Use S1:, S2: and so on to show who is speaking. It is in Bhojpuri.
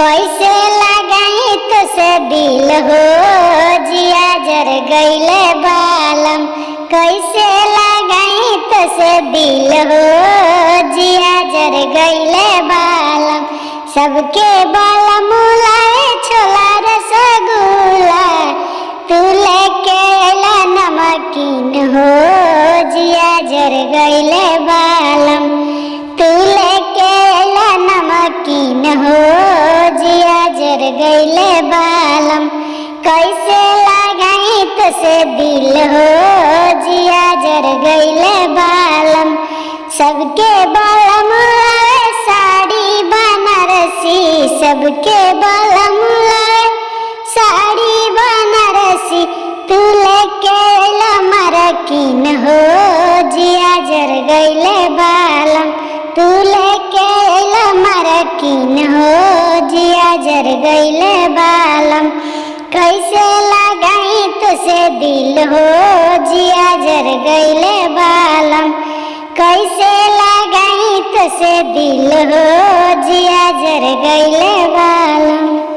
S1: कैसे लगाई तो से दिल हो जिया जर गईले बालम। कैसे लगाई तो से दिल हो जिया जर गईले बालम। सबके बालम लाए छोला रसगुल्ला, तू लेके अइला नमकीन हो जिया जर गईले बालम। तू लेके अइला नमकीन हो जिया जर गईले बालम। कैसे लगाई तो से दिल हो जिया जर गईले बालम। सबके बालम लाए साड़ी बनारसी, सबके बालम लाए साड़ी बनारसी, तू लेके अइला मरकीन हो जिया जर गईले बालम। तू लेके अइला मरकीन हो जिया जर गईले बालम। कैसे लगाई तो से दिल हो जिया जर गईले बालम। कैसे लगाई तो से दिल हो जिया जर गईले बालम।